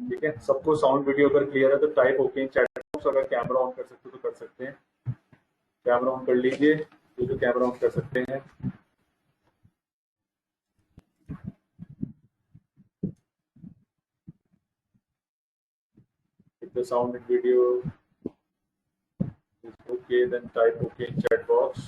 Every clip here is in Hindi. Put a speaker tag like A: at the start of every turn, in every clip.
A: ठीक है, सबको साउंड वीडियो अगर क्लियर है तो type okay in chat box. अगर कैमरा ऑन कर सकते हो तो कर सकते हैं, कैमरा ऑन कर लीजिए, जो कैमरा ऑन कर सकते हैं। If the sound and video is okay, then type okay in chat box.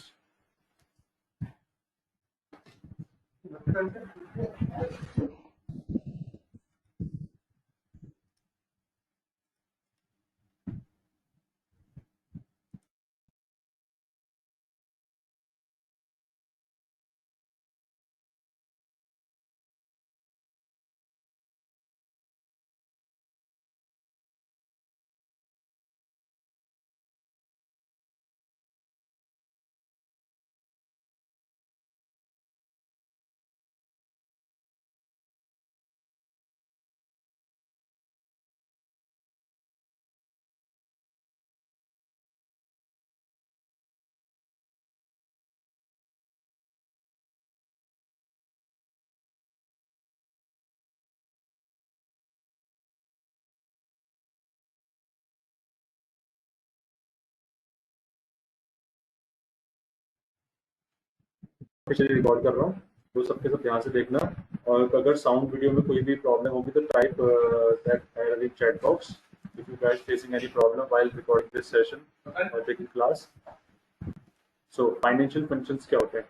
A: पिछले रिकॉर्ड कर रहा हूँ, तो सबके सब ध्यान से देखना। और अगर साउंड वीडियो में कोई भी प्रॉब्लम होगी तो type that in chat box if you guys facing any problem while recording this session or taking class. So financial functions क्या होते हैं?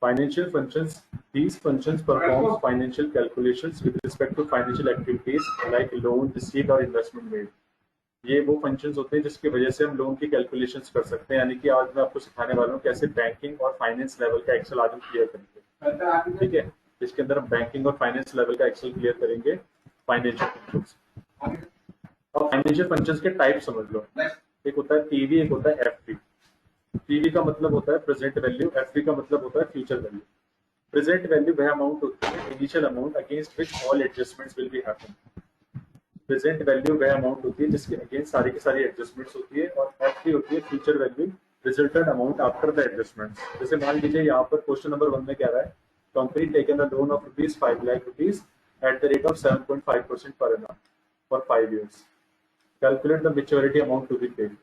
A: Financial functions, these functions perform financial calculations with respect to financial activities like loan received or investment made. ये वो फंक्शंस होते हैं जिसकी वजह से हम लोन की कैलकुलेशंस कर सकते हैं। यानी कि आज मैं आपको सिखाने वाला हूँ कैसे बैंकिंग और फाइनेंस लेवल का एक्सेल आज हम क्लियर करेंगे, ठीक है। इसके अंदर हम बैंकिंग और फाइनेंस लेवल का एक्सेल क्लियर करेंगे, फाइनेंशियल फंक्शंस। और फाइनेंशियल फंक्शंस के टाइप समझ लो, एक होता है पीवी, एक होता है एफपी। पीवी का मतलब होता है प्रेजेंट वैल्यू, एफपी का मतलब होता है फ्यूचर वैल्यू। प्रेजेंट वैल्यू वह अमाउंट होती है, initial amount against which all adjustments will be happen. Present value वह अमाउंट होती है जिसके अगेंस्ट सारी की सारी एडजस्टमेंट्स होती है। और एफपी होती है future value, resultant amount after the adjustments. जैसे मान लीजिए यहाँ पर क्वेश्चन नंबर 1 में कह रहा है company taken a loan of ₹5 lakh at the rate of 7.5% per annum for 5 years। Calculate the maturity amount to be paid.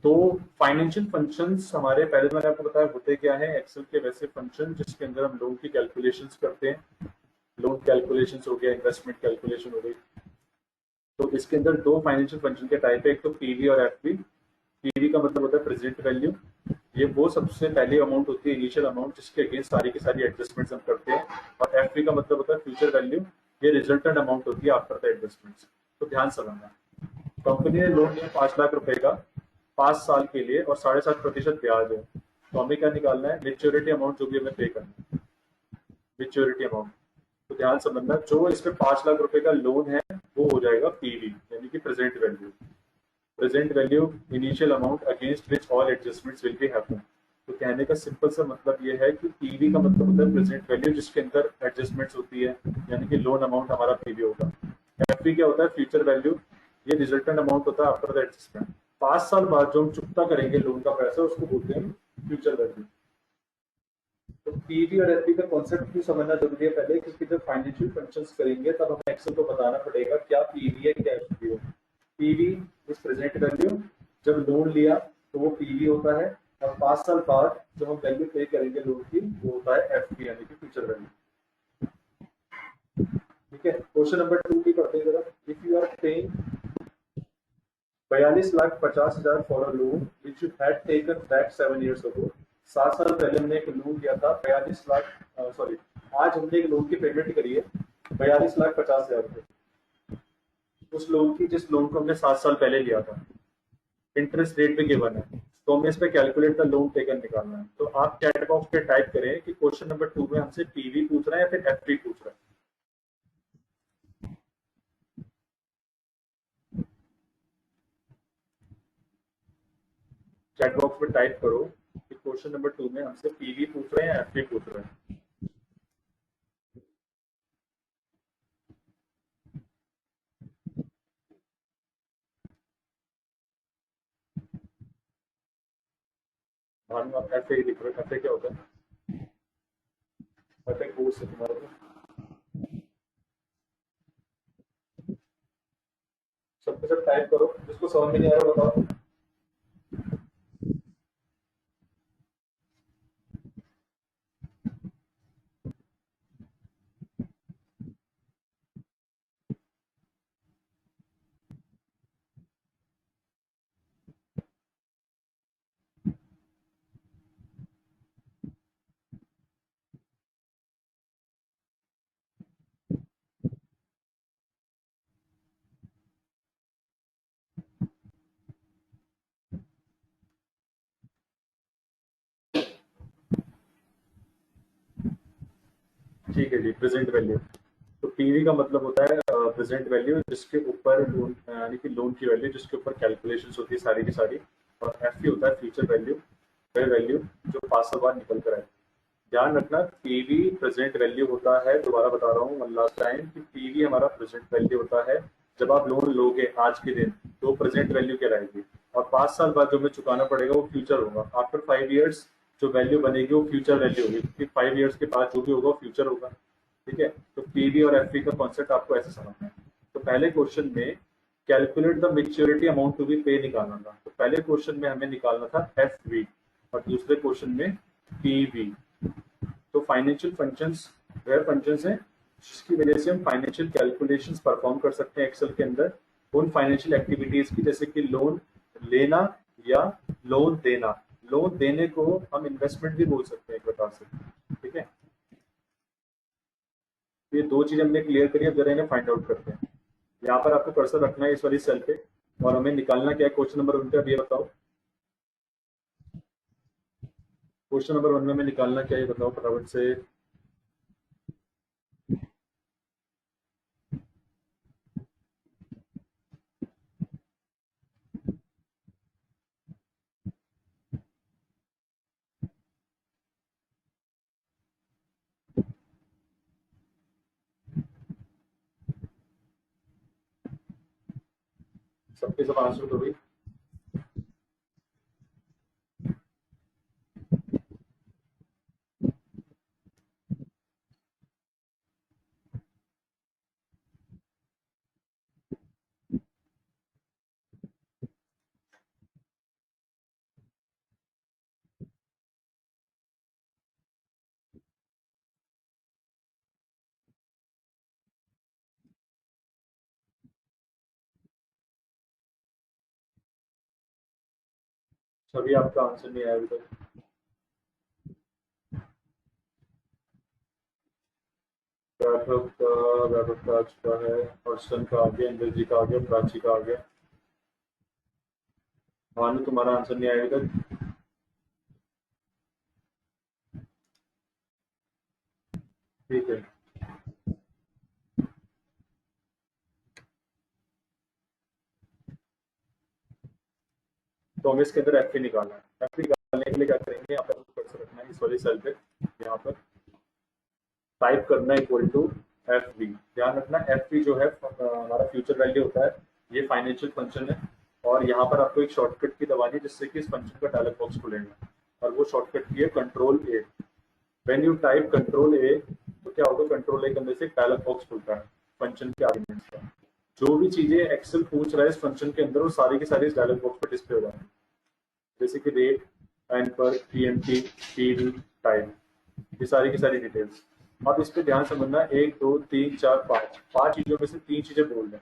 A: तो फाइनेंशियल फंक्शंस हमारे, पहले मैंने आपको बताया होते क्या है, एक्सेल के वैसे फंक्शन जिसके अंदर हम लोन की कैलकुलेशंस करते हैं। लोन कैलकुलेशंस हो गया, इन्वेस्टमेंट कैलकुलेशन हो गई। तो इसके अंदर दो फाइनेंशियल फंक्शन के टाइप है, एक तो पीवी और एफपी। पीवी का मतलब होता है प्रेजेंट वैल्यू, ये वो सबसे पहले अमाउंट होती है, इनिशियल अमाउंट जिसके अगेंस्ट सारी की सारी एडजस्टमेंट्स हम करते हैं। और एफपी का मतलब होता है फ्यूचर वैल्यू, ये रिजल्टेंट अमाउंट होती है आफ्टर द एडजस्टमेंट्स। तो ध्यान समझना, कंपनी ने लोन लिया 5 लाख रुपए का 5 साल के लिए और 7.5% ब्याज है। तो हमें क्या निकालना है? मेच्योरिटी अमाउंट जो भी हमें पे करना है, मेच्योरिटी अमाउंट। तो ध्यान समझना, जो इसमें 5 लाख रुपए का लोन है वो हो जाएगा पीवी, यानी कि present value. Present value initial amount against which all adjustments will be happen. तो कहने का सिंपल सा मतलब ये है कि पीवी का मतलब होता है प्रेजेंट वैल्यू जिसके अंदर एडजस्टमेंट्स होती है, यानी कि लोन अमाउंट हमारा पीवी होगा। एफपी क्या होता है? फ्यूचर वैल्यू, ये रिजल्टेंट अमाउंट होता है आफ्टर द एडजस्टमेंट। 5 साल बाद जो हम चुकता करेंगे लोन का पैसा, उसको बोलते हैं फ्यूचर वैल्यू। तो पीवी और एफपी का कॉन्सेप्ट क्यों समझना जरूरी है पहले, क्योंकि जब फाइनेंशियल फंक्शंस करेंगे तब हमें एक्सेल को बताना पड़ेगा क्या पीवी है क्या एफपी है। पीवी इज प्रेजेंट वैल्यू, जब लोन लिया तो वो पीवी होता है। और 5 साल बाद जो हम वैल्यू पे करेंगे लोन की, वो होता है एफपी, यानी कि फ्यूचर वैल्यू। ठीक है, क्वेश्चन नंबर 2 की करते हैं जरा। If you are paying 42,50,000 for a loan which you had taken back 7 years ago। 7 साल पहले हमने एक लोन लिया था 42 लाख, सॉरी आज हमने एक लोन की पेमेंट करी है 42,50,000 रुपए, उस लोन की जिस लोन को हमने 7 साल पहले लिया था। इंटरेस्ट रेट पे गिवन है, तो हमें इस पे कैलकुलेट द लोन टेकन निकालना है। तो आप चैट बॉक्स पे टाइप करें कि क्वेश्चन नंबर 2 में हमसे पीवी पूछ रहा है या फिर एफपी पूछ रहा है। चैट बॉक्स में टाइप करो कि क्वेश्चन नंबर 2 में हमसे पीवी पूछ रहे हैं या एफपी पूछ रहे हैं। भानु आप एफए लिख रहे हो, एफए क्या होता है? एफए कोर्स है तुम्हारा? टाइप करो, जिसको समझ में नहीं आ रहा बताओ। ठीक है जी, प्रेजेंट वैल्यू। तो पीवी का मतलब होता है प्रेजेंट वैल्यू, जिसके ऊपर लोन यानी कि लोन की वैल्यू जिसके ऊपर कैलकुलेशन होती है सारी की सारी। और एफ होता है फ्यूचर वैल्यू, वह वैल्यू जो 5 साल बाद निकल कर आए। ध्यान रखना, पीवी प्रेजेंट वैल्यू होता है। दोबारा बता रहा हूँ वन लास्ट टाइम कि पीवी हमारा प्रेजेंट वैल्यू होता है। जब आप लोन लोगे आज के दिन तो प्रेजेंट वैल्यू कहलाएगी, और 5 साल बाद जो हमें चुकाना पड़ेगा वो फ्यूचर होगा। आफ्टर 5 ईयर्स जो वैल्यू बनेगी वो फ्यूचर वैल्यू होगी, क्योंकि 5 ईयर्स के बाद जो भी होगा वो फ्यूचर होगा। ठीक है, तो पीवी और एफवी का कॉन्सेप्ट आपको ऐसे समझना है। तो पहले क्वेश्चन में calculate the maturity amount to be pay निकालना था, तो पहले क्वेश्चन में हमें निकालना था एफ और दूसरे क्वेश्चन में पीवी। तो फाइनेंशियल फंक्शंस वह फंक्शंस हैं जिसकी वजह से हम फाइनेंशियल कैलकुलेशंस परफॉर्म कर सकते हैं एक्सेल के अंदर उन फाइनेंशियल एक्टिविटीज की, जैसे कि लोन लेना या लोन देना। लोन देने को हम इन्वेस्टमेंट भी बोल सकते हैं एक प्रकार से। ठीक है, तो ये दो चीज हमने क्लियर करी, अब जरा इन्हें फाइंड आउट करते हैं। यहाँ पर आपको कर्सर रखना है इस वाली सेल पे, और हमें निकालना क्या है क्वेश्चन नंबर 1 पे, अब ये बताओ। क्वेश्चन नंबर 1 में हमें निकालना क्या है ये बताओ फटाफट से। सबके सब आंसर दो भाई। सभी आपका आंसर नहीं आया अभी तक। वैभव का आ चुका है, हर्षन का आ गया, इंद्र जी का आ गया, प्राची का आ गया। भानु तुम्हारा आंसर नहीं आया अभी तक। ठीक है, तो हमें इसके अंदर एफ निकालना है। एफ निकालने के लिए क्या करेंगे, यहाँ पर कर्सर रखना है इस वाली सेल पे, यहाँ पर टाइप करना है इक्वल टू एफ बी। ध्यान रखना एफ बी जो है हमारा फ्यूचर वैल्यू होता है, ये फाइनेंशियल फंक्शन है। और यहाँ पर आपको एक शॉर्टकट की दबानी है जिससे कि इस फंक्शन का डायलॉग बॉक्स खुलेगा, और वो शॉर्टकट की है control A. When you type control ए तो क्या होगा, कंट्रोल ए करने से एक डायलॉग बॉक्स खुलता है फंक्शन के आर्गुमेंट्स का। जो भी चीजें एक्सेल पूछ रहा है इस फंक्शन के अंदर वो सारी की सारी इस डायलॉग बॉक्स पर डिस्प्ले हो जाएंगी, जैसे कि रेट, एंड पर, पीएमटी, पीवी, टाइम, ये सारी की सारी डिटेल्स। अब इस पे ध्यान से समझना, 1 2 3 4 5 5 चीजों में से 3 चीजें बोल्ड है।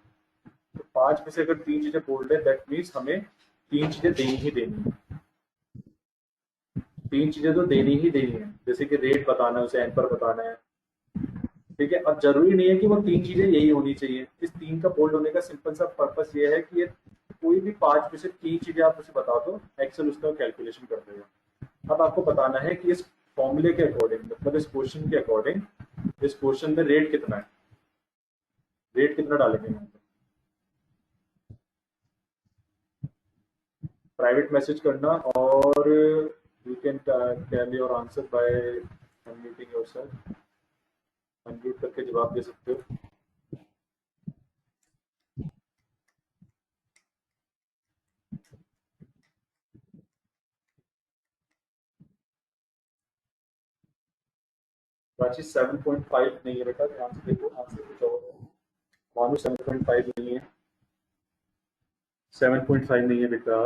A: तो 5 में से अगर 3 चीजें बोल्ड है दैट मीन्स हमें 3 चीजें देनी ही देनी है। 3 चीजें तो देनी ही देनी है, जैसे कि रेट बताना है, उसे एन पर बताना है। ठीक है, अब जरूरी नहीं है कि वो 3 चीजें यही होनी चाहिए। इस 3 का बोल्ड होने का सिंपल सा पर्पस ये है कि ये कोई भी 5 में से 3 चीजें आप उसे बता दो, एक्सेल उसका कैलकुलेशन कर देगा। अब आपको बताना है कि इस फॉर्मूले के अकॉर्डिंग, मतलब इस क्वेश्चन के अकॉर्डिंग इस क्वेश्चन में रेट कितना है, रेट कितना डालेंगे यहाँ पे। प्राइवेट मैसेज करना, और you can tell your answer by unmuting yourself. Unmute करके जवाब दे सकते हो। 7.5 नहीं है बेटा, ध्यान से देखो, आंसर कुछ और है। मानो 7.5 नहीं है। 7.5 नहीं है बेटा।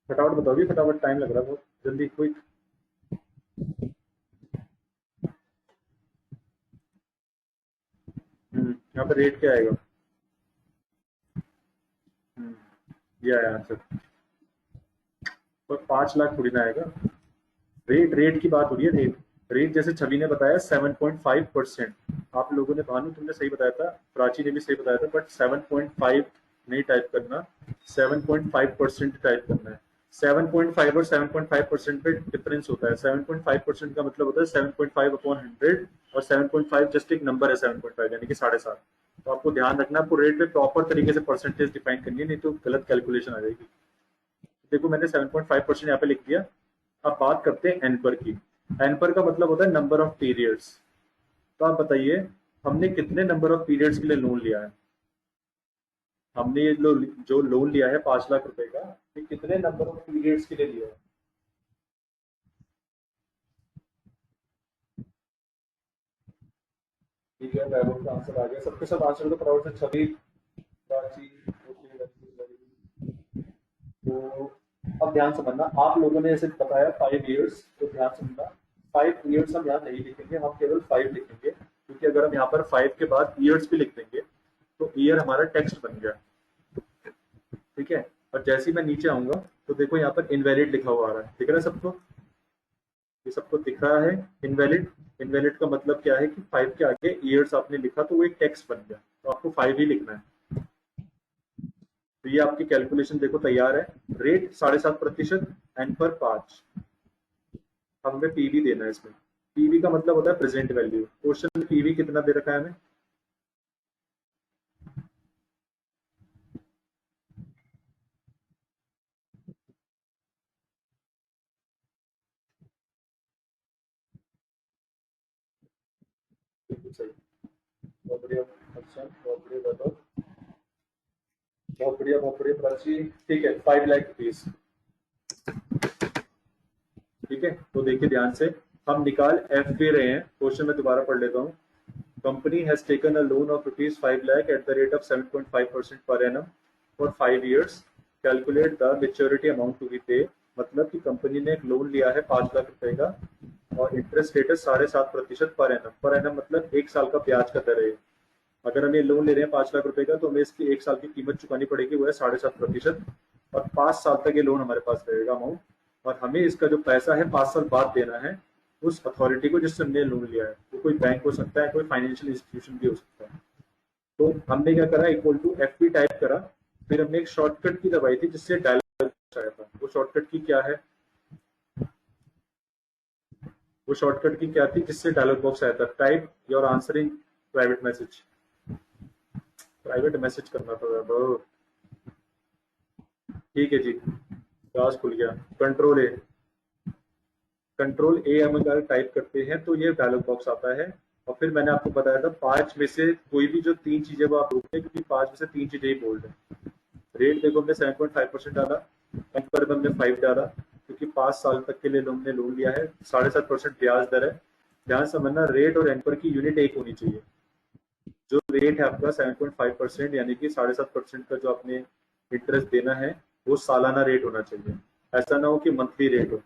A: फटाफट बताओगे, फटाफट, टाइम लग रहा है बहुत, जल्दी क्विक। यहाँ पर रेट क्या आएगा? ये आया आंसर। पर 5 लाख थोड़ी ना आएगा। रेट की बात हो रही है, रेट। रेट जैसे छवि ने बताया 7.5%। आप लोगों ने, भानु तुमने सही बताया था, प्राची ने भी सही बताया था, बट 7.5 नहीं टाइप करना, 7.5% टाइप करना है। 7.5 और 7.5% पे डिफरेंस होता है। 7.5% का मतलब होता है 7.5/100, और 7.5 जस्ट एक नंबर है, 7.5 यानी कि 7.5। तो आपको ध्यान रखना, आपको रेट पे प्रॉपर तरीके से परसेंटेज डिफाइन करनी है, नहीं तो गलत कैलकुलेशन आ जाएगी। देखो मैंने 7.5% यहाँ पे लिख दिया। अब बात करते हैं एन पर की। एन पर का मतलब होता है नंबर ऑफ पीरियड्स। तो आप बताइए, हमने कितने नंबर ऑफ पीरियड्स के लिए लोन लिया है? हमने ये जो लोन लिया है 5 लाख रुपए का, ये कितने नंबर ऑफ पीरियड्स के लिए लिया है? ठीक है, वैभव का आंसर आ गया। सबके सब आंसर तो फटाफट से। छवि, प्राची, ओके, very good। तो अब ध्यान समझना, आप लोगों ने जैसे बताया 5 ईयर्स, तो ध्यान समझना, 5 ईयर्स हम यहाँ नहीं लिखेंगे, हम केवल 5 लिखेंगे, क्योंकि अगर हम यहाँ पर 5 के बाद ईयर्स भी लिख देंगे तो ईयर हमारा टेक्स्ट बन गया। ठीक है। और जैसे ही मैं नीचे आऊंगा तो देखो यहाँ पर इनवैलिड लिखा हुआ आ रहा है, ठीक है ना सबको? ये सबको दिख रहा है इनवैलिड। इनवैलिड का मतलब क्या है कि 5 के आगे ईयर्स आपने लिखा तो वो एक टेक्स्ट बन गया, तो आपको 5 ही लिखना है। तो ये आपकी कैलकुलेशन देखो तैयार है। रेट 7.5%, एन पर 5। हमें पीवी देना है इसमें। पीवी का मतलब होता है प्रेजेंट वैल्यू। क्वेश्चन में पीवी कितना दे रखा है हमें? बिल्कुल सही। बहुत बढ़िया क्वेश्चन, बहुत बढ़िया बताओ, बहुत बढ़िया, बहुत बढ़िया प्राची। ठीक है, 5 लाख रुपीज। ठीक है, तो देखिए ध्यान से, हम निकाल एफ पे रहे हैं। क्वेश्चन में दोबारा पढ़ लेता हूँ। Company has taken a loan of ₹5 lakh at the rate of 7.5% per annum for 5 years. Calculate the maturity amount to be pay. मतलब कि कंपनी ने एक लोन लिया है 5 लाख रुपए का, और इंटरेस्ट रेट है 7.5% पर एनम। पर एनम मतलब एक साल का ब्याज का दर है। अगर हम ये लोन ले रहे हैं 5 लाख रुपए का, तो हमें इसकी एक साल की कीमत चुकानी पड़ेगी, वो है 7.5%। और 5 साल तक ये लोन हमारे पास रहेगा अमाउंट, और हमें इसका जो पैसा है 5 साल बाद देना है उस अथॉरिटी को जिससे हमने लोन लिया है। वो कोई बैंक हो सकता है, कोई फाइनेंशियल इंस्टीट्यूशन भी हो सकता है। तो हमने क्या करा, equal to F P type करा। फिर हमने एक शॉर्टकट की दबाई थी जिससे डायलॉग आया था। वो शॉर्टकट की क्या है? वो शॉर्टकट की क्या थी जिससे डायलॉग बॉक्स आया था? Type your answer in private message. Private message करना था वो। ठीक है जी, क्लास खुल गया। कंट्रोल ए। कंट्रोल ए हम अगर टाइप करते हैं तो ये डायलॉग बॉक्स आता है। और फिर मैंने आपको बताया था 5 में से कोई भी जो 3 चीजें वो आप रोकते हैं, क्योंकि 5 में से 3 चीजें ही बोल्ड है। रेट देखो हमने 7.5% डाला, बैंक पर हमने 5 डाला, क्योंकि 5 साल तक के लिए हमने लोन लिया है, 7.5% ब्याज दर है। ध्यान समझना, रेट और एनपर की यूनिट एक होनी चाहिए। जो रेट है आपका 7.5% यानी कि 7.5% का जो आपने इंटरेस्ट देना है, वो सालाना रेट होना चाहिए। ऐसा ना हो कि मंथली रेट हो।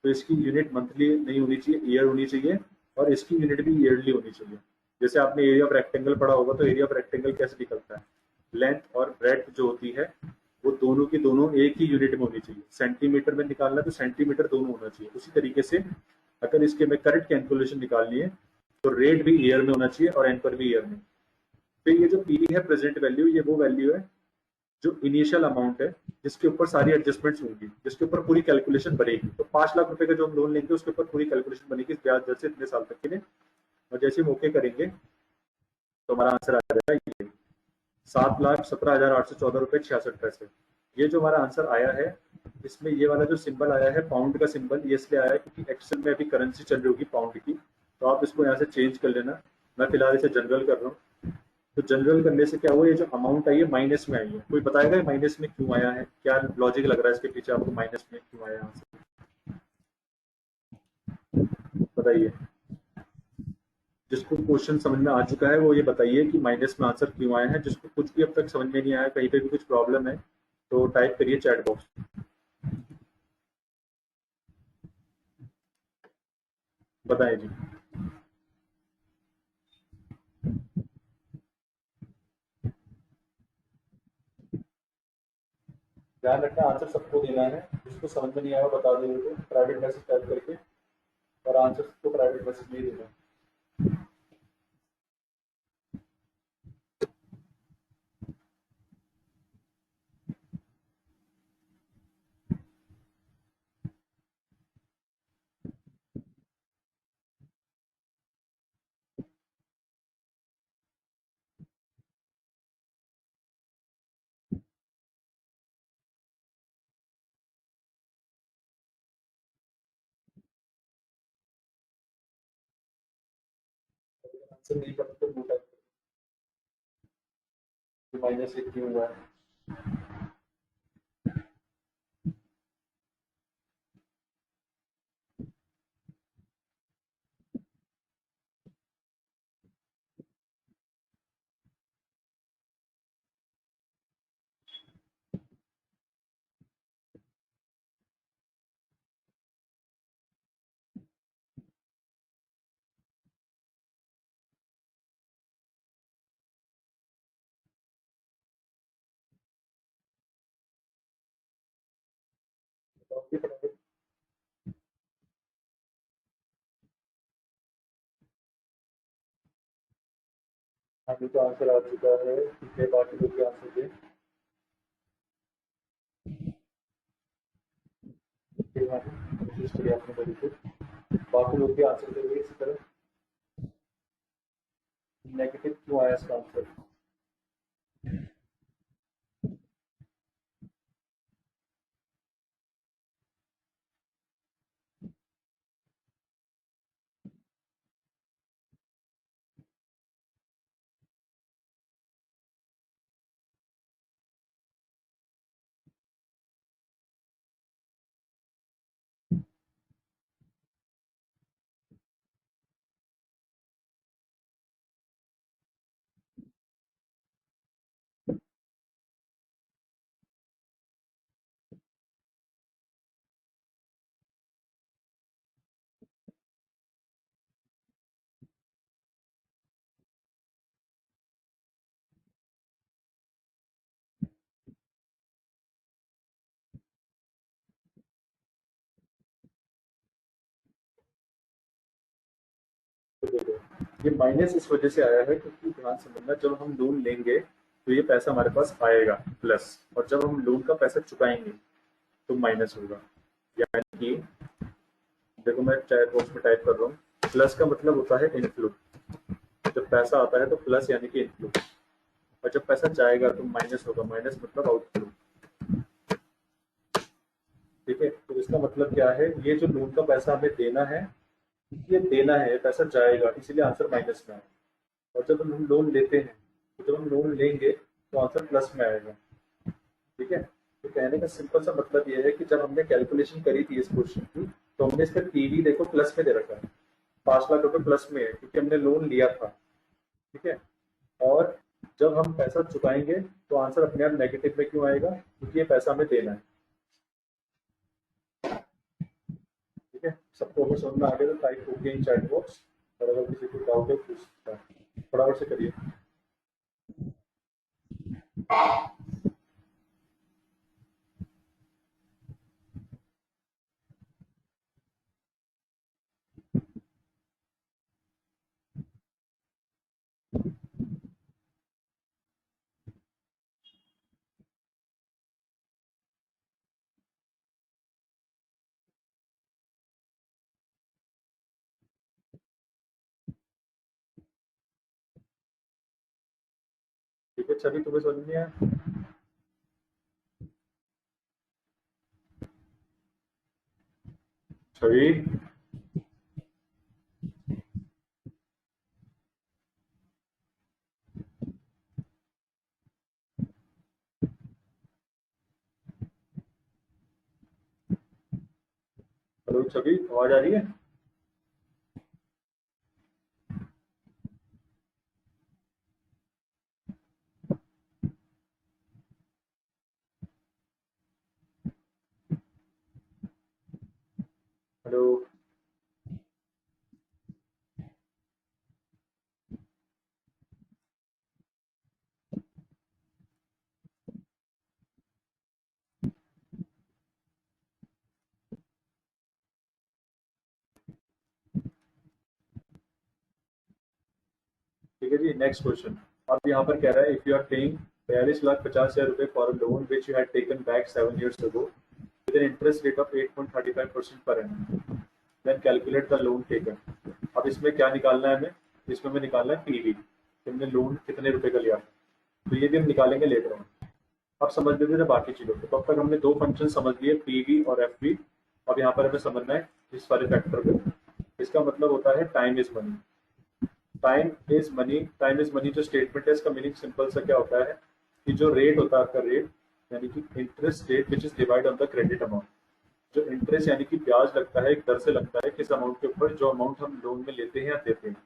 A: तो इसकी यूनिट मंथली नहीं होनी चाहिए, ईयर होनी चाहिए। और इसकी यूनिट भी ईयरली होनी चाहिए। जैसे आपने एरिया ऑफ रेक्टेंगल पढ़ा होगा, तो एरिया ऑफ रेक्टेंगल कैसे निकलता है? लेंथ और ब्रेड्थ जो होती है, वो दोनों की दोनों एक ही यूनिट में होनी चाहिए। सेंटीमीटर में निकालना है तो सेंटीमीटर दोनों होना चाहिए। उसी तरीके से अगर इसके में करेक्ट कैलकुलेशन निकालनी है, तो रेट भी ईयर में होना चाहिए और एन पर भी ईयर में। फिर ये जो पीवी है प्रेजेंट वैल्यू, ये वो वैल्यू है जो इनिशियल अमाउंट है, जिसके ऊपर सारी एडजस्टमेंट्स होंगी, जिसके ऊपर पूरी कैलकुलेशन बनेगी। तो 5 लाख रुपए का जो हम लोन लेंगे उसके ऊपर पूरी कैलकुलेशन बनेगी इस ब्याज दर से इतने साल तक के लिए। और जैसे हम ओके करेंगे तो हमारा आंसर आ जाएगा ये 7,17,814 रुपए 66 पैसे। ये जो हमारा आंसर आया है, इसमें ये वाला जो सिंबल आया है पाउंड का सिंबल, ये इसलिए आया है क्योंकि एक्सेल में अभी करेंसी चल रही होगी पाउंड की। तो आप इसको यहाँ से चेंज कर लेना। मैं फिलहाल इसे जनरल कर रहा हूँ। तो जनरल करने से क्या हुआ, ये जो अमाउंट आई है माइनस में आई है। कोई बताएगा माइनस में क्यों आया है, क्या लॉजिक लग रहा है इसके पीछे आपको, माइनस में क्यों आया यहाँ से, बताइए। जिसको क्वेश्चन समझ में आ चुका है वो ये बताइए कि माइनस में आंसर क्यों आया है। जिसको कुछ भी अब तक समझ में नहीं आया, कहीं पे भी कुछ प्रॉब्लम है, तो टाइप करिए चैट बॉक्स, बताएं जी। ध्यान रखना आंसर सबको देना है, जिसको समझ में नहीं आया बता दो तो प्राइवेट मैसेज टाइप करके, और आंसर सबको प्राइवेट मैसेज नहीं देना। आंसर नहीं पता तो वो टाइप करिए, माइनस एक क्यों हुआ है। बताओ, अभी तो आंसर आ चुका है, ठीक है, बाकी लोग भी आंसर दें। फिर हाँ, कोशिश करिए आपने करी तो बाकी लोग भी आंसर करिए इसी तरह। नेगेटिव क्यों आया इसका आंसर। तो देखो, ये माइनस इस वजह से आया है क्योंकि ध्यान समझना, जब हम लोन लेंगे तो ये पैसा हमारे पास आएगा प्लस, और जब हम लोन का पैसा चुकाएंगे तो माइनस होगा। यानी कि देखो मैं चैट बॉक्स में टाइप कर रहा हूँ, प्लस का मतलब होता है इनफ्लो। जब पैसा आता है तो प्लस यानी कि इनफ्लो, और जब पैसा जाएगा तो माइनस होगा, माइनस मतलब आउटफ्लो। ठीक है, तो इसका मतलब क्या है, ये जो लोन का पैसा हमें देना है, ये देना है, पैसा जाएगा, इसीलिए आंसर माइनस में आएगा। और जब हम लोन लेते हैं, तो जब हम लोन लेंगे तो आंसर प्लस में आएगा। ठीक है, तो कहने का सिंपल सा मतलब ये है कि जब हमने कैलकुलेशन करी थी इस क्वेश्चन की, तो हमने इसका पीवी देखो प्लस में दे रखा है, 5 लाख रुपए प्लस में है क्योंकि हमने लोन लिया था। ठीक है, और जब हम पैसा चुकाएंगे तो आंसर अपने आप नेगेटिव में क्यों आएगा, क्योंकि ये पैसा हमें देना है। ठीक है, सबको अगर समझ में आ गया तो टाइप होगी इन चैट बॉक्स, और अगर किसी को डाउट है पूछ सकता है, फटाफट से करिए। ठीक है, छवि तुम्हें समझ में आया। छवि, छवि आवाज आ रही है? हेलो। ठीक है जी, नेक्स्ट क्वेश्चन। अब यहाँ पर कह रहा है, इफ यू आर पेइंग 42,50,000 रुपए for a loan which you had taken back 7 years ago with an interest rate of 8.35% per annum, then calculate the loan taken। अब इसमें क्या निकालना है हमें? इसमें हमें निकालना है पीवी, तुमने लोन कितने रुपए का लिया, तो ये भी हम निकालेंगे लेटर ऑन। अब समझ लेते थे बाकी चीजों को। तो अब तक हमने दो फंक्शन समझ लिए, पीवी और एफवी। अब यहाँ पर हमें समझना है इस वाले फैक्टर को। इसका मतलब होता है time is money. Time is money, time is money जो स्टेटमेंट है इसका मीनिंग सिंपल सा क्या होता है कि जो रेट होता है आपका रेट, यानी कि interest rate which is divide on the credit amount. जो इंटरेस्ट यानी कि ब्याज लगता है, एक दर से लगता है किस अमाउंट के ऊपर, जो अमाउंट हम लोन में लेते हैं या देते हैं।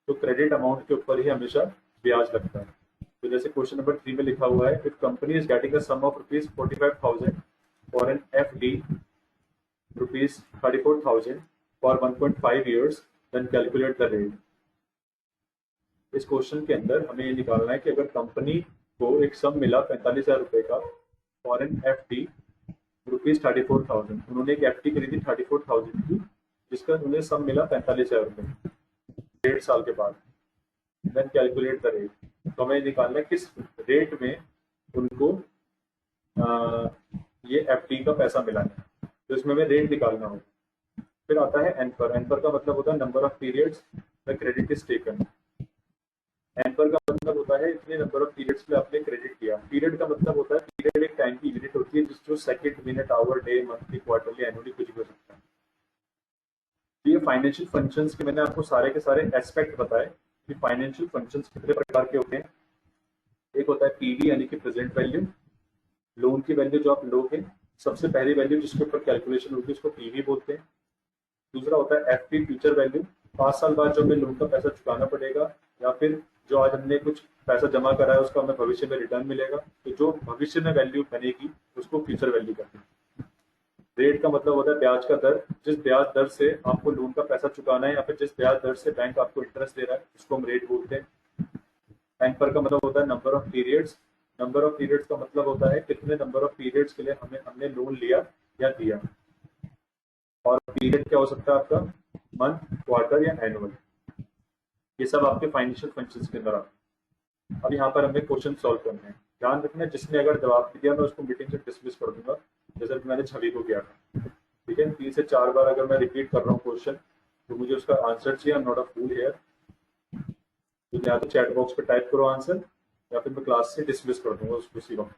A: तो क्रेडिट अमाउंट के ऊपर ही हमेशा ब्याज लगता है। तो जैसे क्वेश्चन नंबर 3 में लिखा हुआ है, if company is getting a sum of ₹45,000 for an FD, ₹34,000 for 1.5 years, then calculate the rate. इस क्वेश्चन के अंदर हमें ये निकालना है कि अगर कंपनी को एक सम मिला 45,000 रुपए का फॉर एन एफडी ₹34,000, उन्होंने एक एफडी खरीदी 34,000 की, जिसका उन्हें सम मिला 45,000 रुपए 1.5 साल के बाद। Then calculate the rate. तो हमें निकालना है किस रेट में उनको ये एफडी का पैसा मिला है, तो इसमें हमें रेट निकालना होगा। फिर आता है एनपर। एनपर का मतलब होता है number of periods the credit is taken. Nper का मतलब होता है इतने नंबर ऑफ पीरियड्स में आपने क्रेडिट किया। पीरियड का मतलब होता है, पीरियड एक टाइम की यूनिट होती है जो second, minute, hour, day, monthly, quarterly, annually कुछ भी हो सकता है। तो ये फाइनेंशियल फंक्शंस के मैंने आपको सारे के सारे एस्पेक्ट बताए कि फाइनेंशियल फंक्शंस कितने प्रकार के होते हैं। एक होता है पीवी यानी कि प्रेजेंट वैल्यू, लोन की वैल्यू जो आप लोगे, सबसे पहली वैल्यू जिसके ऊपर कैलकुलेशन होगी उसको पीवी बोलते हैं। दूसरा होता है एफपी, फ्यूचर वैल्यू, 5 साल बाद जो हमें लोन का पैसा चुकाना पड़ेगा, या फिर जो आज हमने कुछ पैसा जमा करा है उसका हमें भविष्य में रिटर्न मिलेगा। तो जो भविष्य में वैल्यू बनेगी उसको फ्यूचर वैल्यू कहते हैं। रेट का मतलब होता है ब्याज का दर, जिस ब्याज दर से आपको लोन का पैसा चुकाना है या फिर जिस ब्याज दर से बैंक आपको इंटरेस्ट दे रहा है उसको हम रेट बोलते हैं। एनपर का मतलब होता है number of periods. Number of periods का मतलब होता है कितने नंबर ऑफ पीरियड्स के लिए हमने लोन लिया या दिया। और पीरियड क्या हो सकता है आपका, मंथ, क्वार्टर या एनुअल। ये सब आपके फाइनेंशियल फंक्शंस के अंदर आते हैं। अब यहाँ पर हमें क्वेश्चन सॉल्व करने हैं। ध्यान रखना, जिसने अगर जवाब दिया मैं उसको मीटिंग से डिसमिस कर दूंगा, जैसे मैंने छवि को किया था। ठीक है, 3 से 4 बार अगर मैं रिपीट कर रहा हूँ क्वेश्चन तो मुझे उसका आंसर चाहिए। I am not a fool here. तो या तो चैट बॉक्स पे टाइप करो आंसर, या फिर मैं क्लास से डिसमिस कर दूंगा उसको उसी वक्त।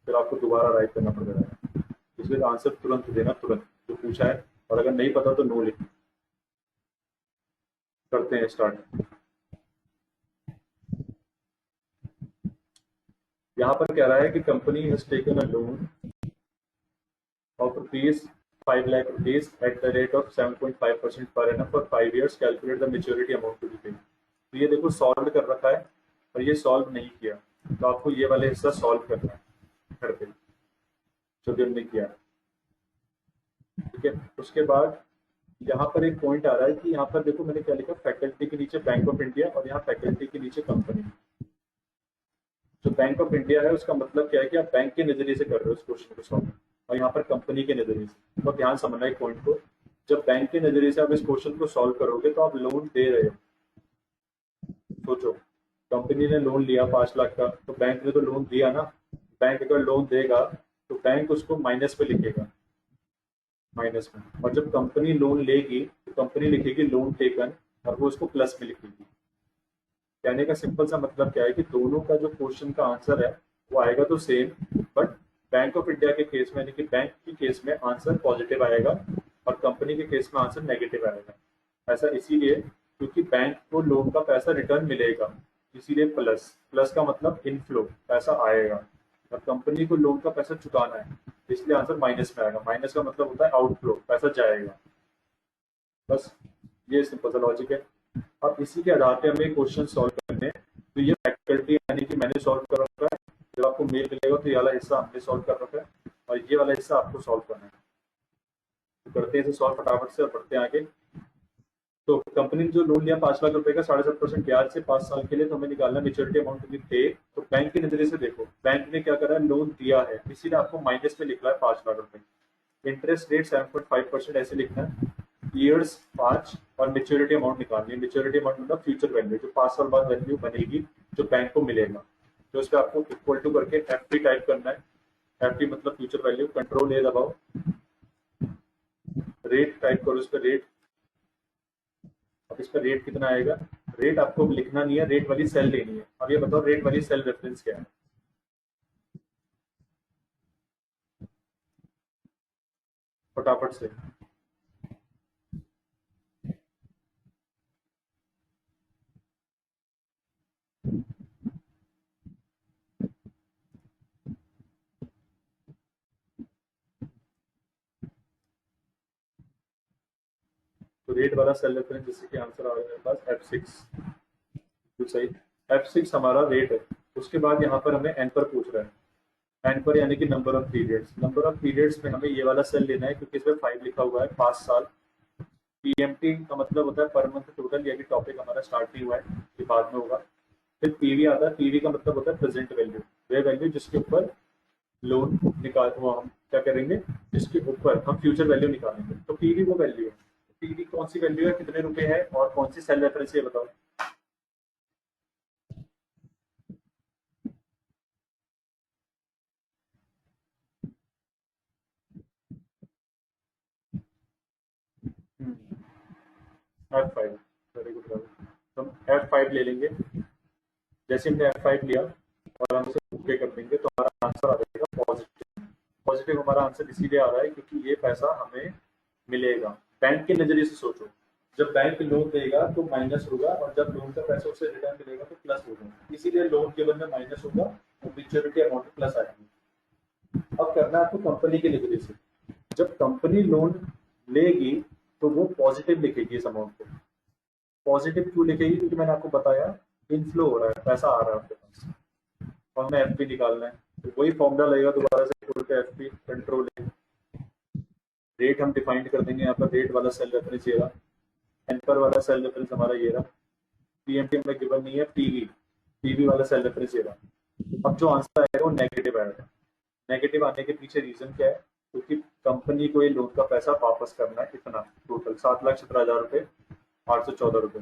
A: फिर आपको दोबारा राइट करना पड़ेगा, इसलिए आंसर तुरंत देना, तुरंत जो पूछा है। और अगर नहीं पता तो नो लिखना। करते हैं स्टार्ट। यहाँ पर कह रहा है कि company has taken a loan of ₹5 lakh at the rate of 7.5% per annum for 5 years, calculate the maturity amount to be paid। तो ये देखो सॉल्व कर रखा है और ये सॉल्व नहीं किया, तो आपको ये वाले हिस्सा सॉल्व करना है घर पे, जो भी हमने किया। ठीक है, उसके बाद यहाँ पर एक पॉइंट आ रहा है कि यहाँ पर देखो मैंने क्या लिखा, फैकल्टी के नीचे बैंक ऑफ इंडिया और यहाँ फैकल्टी के नीचे कंपनी। जो बैंक ऑफ इंडिया है उसका मतलब क्या है कि आप बैंक के नजरिए से कर रहे हो इस क्वेश्चन को सॉल्व, और यहाँ पर कंपनी के नजरिए से। तो ध्यान समझना एक पॉइंट को, जब बैंक के नजरिए से आप इस क्वेश्चन को सॉल्व करोगे तो आप लोन दे रहे हो। सोचो, कंपनी ने लोन लिया 5 लाख का, तो बैंक ने तो लोन दिया ना। बैंक अगर लोन देगा तो बैंक उसको माइनस पे लिखेगा, माइनस में। और जब कंपनी लोन लेगी तो कंपनी लिखेगी लोन टेकन, और वो उसको प्लस में लिखेगी। कहने का सिंपल सा मतलब क्या है कि दोनों का जो क्वेश्चन का आंसर है वो आएगा तो same, but bank of India के केस में यानी कि बैंक के केस में आंसर पॉजिटिव आएगा और कंपनी के केस में आंसर नेगेटिव आएगा। ऐसा इसीलिए क्योंकि बैंक को लोन का पैसा रिटर्न मिलेगा, इसीलिए प्लस। प्लस का मतलब इनफ्लो, पैसा आएगा, और कंपनी को लोन का पैसा चुकाना है इसलिए आंसर माइनस में आएगा। माइनस का मतलब होता है आउटफ्लो, पैसा जाएगा। बस ये सिंपल सा लॉजिक है। अब इसी के आधार पे हमें क्वेश्चन सॉल्व करने हैं। तो ये फैकल्टी यानी कि मैंने सॉल्व कर रखा है, जब आपको मेल मिलेगा तो ये वाला हिस्सा हमने सॉल्व कर रखा है और ये वाला हिस्सा आपको सॉल्व करना है। तो करते हैं इसे सॉल्व फटाफट से और बढ़ते हैं आगे। तो कंपनी ने जो लोन लिया 5 लाख रुपए का 7.5% ब्याज से 5 साल के लिए, तो हमें निकालना maturity amount to be paid. तो बैंक के नजरिए से देखो, बैंक ने क्या करा है, लोन दिया है, इसीलिए आपको माइनस में लिखना है 5 लाख रुपए। इंटरेस्ट रेट 7.5% ऐसे लिखना है, ईयर्स 5 और मेच्योरिटी अमाउंट निकालनी है। मेच्योरिटी अमाउंट मतलब फ्यूचर वैल्यू, जो 5 साल बाद वैल्यू बनेगी जो बैंक को मिलेगा। तो इस पर आपको इक्वल टू करके एफ टाइप करना है। एफ मतलब फ्यूचर वैल्यू, कंट्रोल ए दबाओ, रेट टाइप करो इस पर रेट। अब इस पर रेट कितना आएगा, रेट आपको लिखना नहीं है, रेट वाली सेल लेनी है। अब ये बताओ रेट वाली सेल रेफरेंस क्या है। फटाफट से तो रेट वाला सेल रेफरेंस, जैसे कि आंसर आ गया मेरे पास F6। तो सही, F6 हमारा रेट है। उसके बाद यहाँ पर हमें एन पर पूछ रहा है, एन पर यानी कि number of periods. Number of periods में हमें ये वाला सेल लेना है क्योंकि इसमें 5 लिखा हुआ है, 5 साल। पीएमटी का मतलब होता है पर मंथ टोटल, यानी टॉपिक हमारा स्टार्ट नहीं हुआ है, ये बाद में होगा। फिर पीवी आता है, पीवी का मतलब होता है प्रेजेंट वैल्यू, वे वैल्यू जिसके ऊपर लोन निकाल, वो हम क्या करेंगे, जिसके ऊपर हम फ्यूचर वैल्यू निकालेंगे। तो पीवी वो वैल्यू है। पीवी कौन सी वैल्यू है, कितने रुपए है और कौन सी सेल रेफरेंस है बताओ। F5, very good. तो हम F5 ले लेंगे। जैसे हमने F5 लिया और हम उसे ओके कर देंगे तो हमारा आंसर आ जाएगा पॉजिटिव। पॉजिटिव हमारा आंसर इसीलिए आ रहा है क्योंकि ये पैसा हमें मिलेगा। बैंक के नजरिए से सोचो, जब बैंक लोन देगा तो माइनस होगा और जब लोन का पैसा उसे रिटर्न मिलेगा तो प्लस होगा, इसीलिए लोन केवल में माइनस होगा और मेच्योरिटी अमाउंट प्लस आएगी। अब करना है आपको कंपनी के नजरिए से। जब कंपनी लोन लेगी तो वो पॉजिटिव लिखेगी इस अमाउंट को। पॉजिटिव क्यों लिखेगी, क्योंकि मैंने आपको बताया इनफ्लो हो रहा है, पैसा आ रहा है आपके पास और हमें एफ निकालना है। तो वही फॉर्मूला लगेगा दोबारा से, equal to F control rate हम डिफाइन कर देंगे। यहाँ पर रेट वाला सेल रेफरेंस ये रहा, एनपर वाला सेल रेफरेंस हमारा ये रहा, पीएमटी में गिवन नहीं है, पीवी पीवी वाला सेल रेफरेंस ये रहा। अब जो आंसर आएगा वो नेगेटिव आएगा। नेगेटिव आने के पीछे रीजन क्या है, क्योंकि कंपनी को ये लोन का पैसा वापस करना है, कितना टोटल 7,17,000 रुपए 814 रुपए।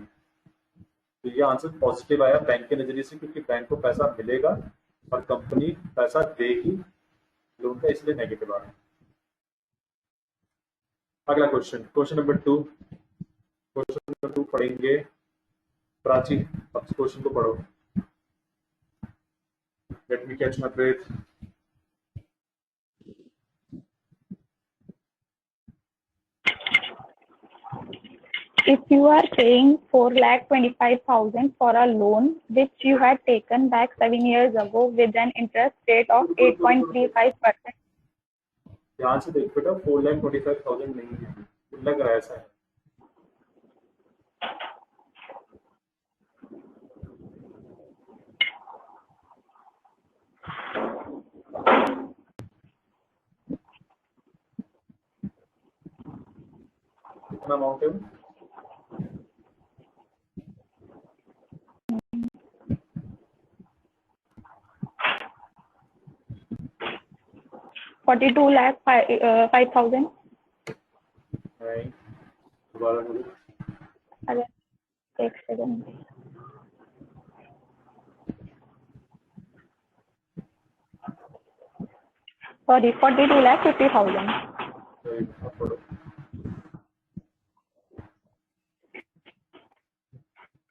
A: तो ये आंसर पॉजिटिव आया बैंक के नजरिए से, क्योंकि बैंक को पैसा मिलेगा और कंपनी पैसा देगी लोन का, इसलिए नेगेटिव आ रहा है। अगला question, question number 2। Question number 2 पढ़ेंगे प्राची। अब क्वेश्चन को पढ़ो। Let me catch my breath.
B: If you are paying 4,25,000 for a loan which you had taken back 7 years ago with an interest rate of 8.35%.
A: ध्यान से देख बेटा, 4,25,000 नहीं है, लग रहा है ऐसा है। कितना अमाउंट है?
B: 42,05,000.
A: नहीं, दोबारा बोलो।
B: अरे एक second, sorry 42,50,000.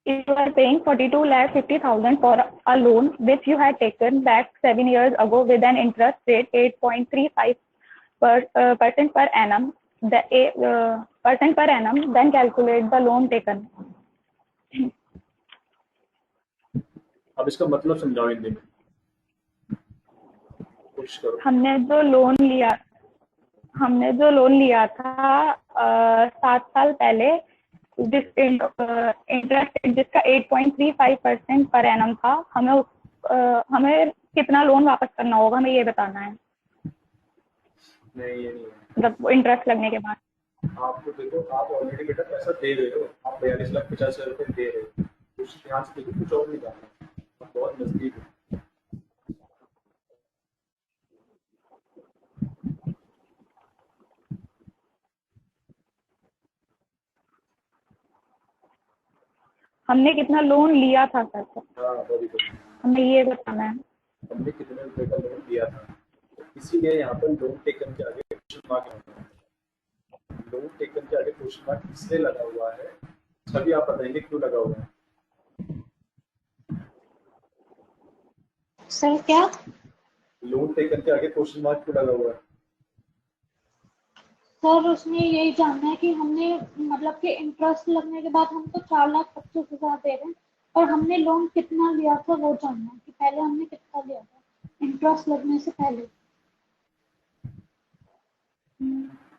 B: If you are paying 42,50,000 for a loan which you had taken back 7 years ago with an interest rate 8.35% per annum, percent per annum, then calculate the loan taken.
A: अब इसका मतलब समझाओ हिंदी में, कोशिश करो।
B: हमने जो लोन लिया, हमने जो लोन लिया था 7 साल पहले, जिस इंटरेस्ट जिसका 8.35% पर एनम था, हमें कितना लोन वापस करना होगा, हमें ये बताना है।
A: नहीं, ये नहीं है।
B: मतलब इंटरेस्ट लगने के बाद।
A: आपको देखो, आप ऑलरेडी बेटा पैसा दे रहे हो, आप 42,50,000 रुपये दे रहे हो, कुछ ध्यान से देखो, कुछ और नहीं करना, आप बहुत नजदीक हो।
B: हमने कितना लोन लिया था सर?
A: हाँ, वेरी गुड।
B: हमें ये बताना है।
A: हमने कितने रुपए का लोन लिया था, तो इसीलिए यहाँ पर लोन टेकन के आगे क्वेश्चन मार्क लगा है। लोन टेकन के आगे क्वेश्चन मार्क इसलिए लगा हुआ है, सभी आप बताएंगे क्यों लगा हुआ है।
C: सर क्या?
A: लोन टेकन के आगे क्वेश्चन मार्क क्यों लगा हुआ है?
C: सर उसमें यही जानना है कि हमने मतलब कि इंटरेस्ट लगने के बाद हम तो 4,25,000 दे रहे हैं, और हमने लोन कितना लिया था वो जानना है कि पहले हमने कितना लिया था इंटरेस्ट लगने से पहले।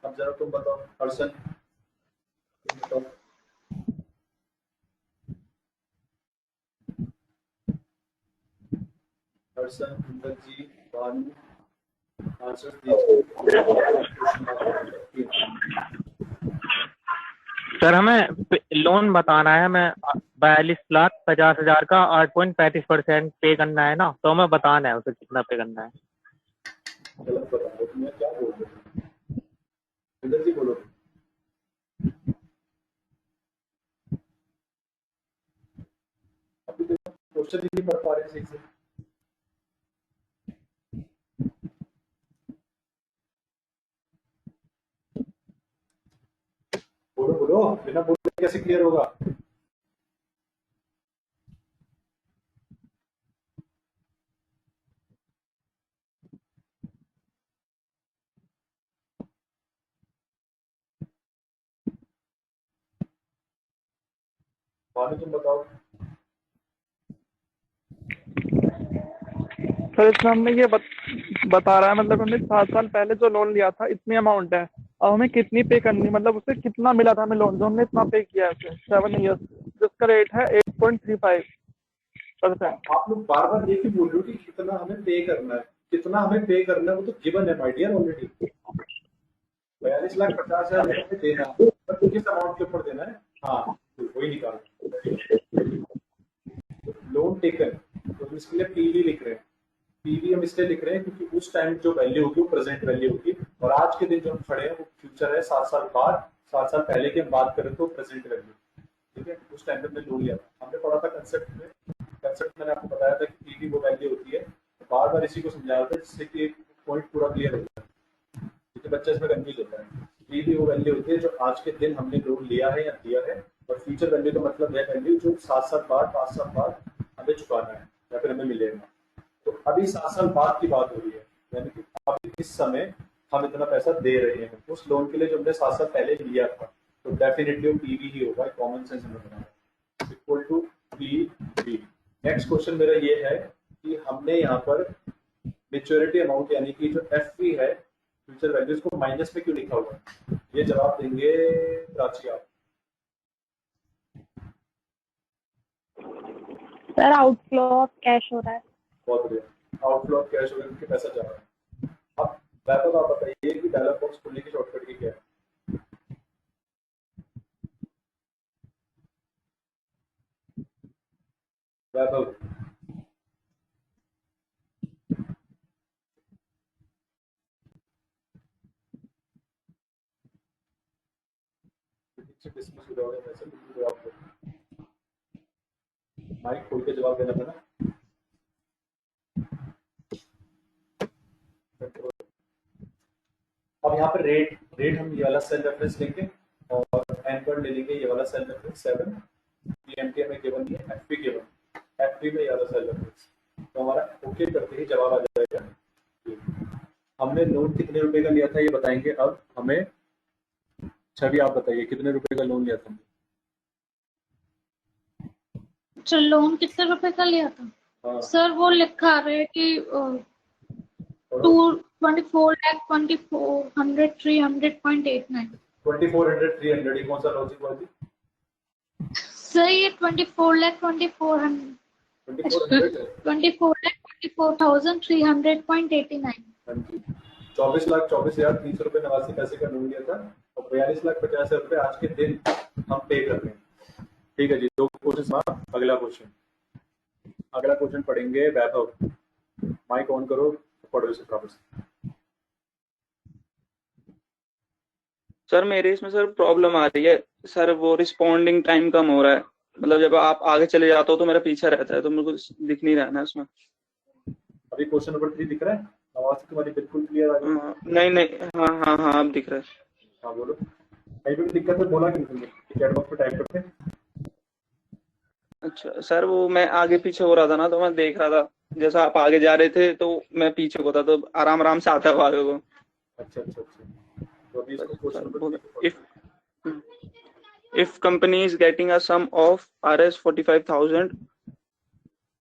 A: अब जरा तुम बताओ, हर्षन तुम बताओ। हर्षन, कुंदन जी, भानु, आंसर दीजिए।
D: सर हमें लोन बताना है, हमें 42,50,000 का 8.35% पे करना है ना, तो हमें बताना है उसे कितना पे करना है।
A: गलत बता रहे हो, तुम्हें क्या बोल रहे हो? कुंदन जी बोलो। अभी तो क्वेश्चन ही नहीं पढ़ पा रहे सही से। बोलो बोलो, बिना बोले कैसे क्लियर होगा? भानु तुम बताओ।
E: सर इसमें हमने ये बता रहा है, मतलब हमने 7 साल पहले जो लोन लिया था इतनी अमाउंट है, अब हमें कितनी पे करनी, मतलब उससे कितना मिला था हमें लोन, जो हमने इतना पे किया है उसे 7 ईयर्स, जिसका रेट है 8.35%।
A: आप लोग बार बार ये क्यों बोल रहे हो कि कितना हमें पे करना है? कितना हमें पे करना है वो तो गिवन है माय डियर ऑलरेडी। 42,50,000 रुपये देना है, पर किस अमाउंट के ऊपर देना है? हाँ, तो वही निकाल। लोन टेकन, तो इसके लिए पीवी लिख रहे हैं। पीवी हम इसलिए लिख रहे हैं क्योंकि उस टाइम जो वैल्यू होगी वो प्रेजेंट वैल्यू होगी, और आज के दिन जो हम खड़े हैं वो फ्यूचर है। 7 साल बाद, 7 साल पहले की हम बात करें तो प्रेजेंट वैल्यू, ठीक है। उस टाइम पे हमने लोन लिया था, हमने पढ़ा था कंसेप्ट में। कंसेप्ट मैंने आपको बताया था कि पीवी वो वैल्यू होती है। बार बार इसी को समझा रहा था जिससे कि एक पॉइंट पूरा क्लियर हो जाए, क्योंकि बच्चा इसमें कंफ्यूज होता है। पीवी वो वैल्यू होती है जो आज के दिन हमने लोन लिया है या दिया है, और फ्यूचर वैल्यू का मतलब है वैल्यू जो 7 साल बाद, 5 साल बाद हमें चुकाना है या फिर हमें मिलेगा। तो अभी 7 साल बाद की बात हो रही है, यानी कि अभी इस समय हम इतना पैसा दे रहे हैं उस लोन के लिए जो हमने 7 साल पहले लिया था, तो डेफिनेटली वो पीवी ही होगा। कॉमन सेंस हमें बनाना equal to PV. Next question मेरा ये है कि हमने यहाँ पर मेच्योरिटी अमाउंट यानी कि जो एफपी है, फ्यूचर वैल्यूज को माइनस में क्यों लिखा हुआ है? ये जवाब देंगे प्राची आप।
B: सर आउटफ्लो ऑफ कैश हो रहा है।
A: बहुत बढ़िया, आउटफ्लो ऑफ कैश हो रहा है, पैसा जा रहा है। अब वैभव आप बताइए कि डायलॉग बॉक्स खोलने की शॉर्टकट की क्या है? वैभव, डिस्मिस हो जाओगे वैसे, बिल्कुल जवाब दो। माइक खोल के जवाब देना था ना। अब यहाँ पर रेट हम ये वाला सेल रेफरेंस लेंगे, और एंकर ले लेंगे ये वाला सेल रेफरेंस 7। पीएमटी में गिवन नहीं है, एफपी गिवन, एफपी में ये वाला सेल रेफरेंस, तो हमारा ओके करते ही जवाब आ जाएगा। हमने लोन कितने रुपए का लिया था ये बताएंगे अब हमें। छवि आप बताइए कितने रुपए का लोन लिया था?
C: अच्छा, लोन कितने रुपए का लिया था?
A: हाँ,
C: सर वो लिखा रहे कि
A: और
C: 24 lakh 2400 300.89।
A: 2400 300 ये कौन सा लॉजिक हुआ जी?
C: सर ये 24 लाख 2400
A: 2400 है।
C: 24 लाख 24,300.89।
A: 24,24,300 रुपए 89 पैसे का लोन लिया था और 42,50,000 रुपए आज के दिन हम पे कर रहे हैं। ठीक है जी, 2 क्वेश्चन। अगला क्वेश्चन पढ़ेंगे वैभव। माइक ऑन करो, पढ़ो इसे प्रॉपर से।
F: सर मेरे इसमें सर प्रॉब्लम आ रही है सर, वो रिस्पॉन्डिंग टाइम कम हो रहा है, मतलब जब आप आगे चले जाते हो तो मेरा पीछा रहता है, तो मेरे को दिख नहीं रहा है ना इसमें।
A: अभी क्वेश्चन नंबर 3 दिख रहा है? आवाज तुम्हारी बिल्कुल क्लियर आ रही है?
F: नहीं, हाँ अब दिख रहा है।
A: हाँ बोलो, कहीं पे भी दिक्कत है बोला कि तुमने चैट बॉक्स पे टाइप करते।
F: अच्छा सर, वो मैं आगे पीछे हो रहा था ना, तो मैं देख रहा था जैसा आप आगे जा रहे थे तो मैं पीछे को था, तो आराम से आता है आगे को।
A: अच्छा। तो अभी इसको question number 3
F: if company is getting a sum of Rs 45,000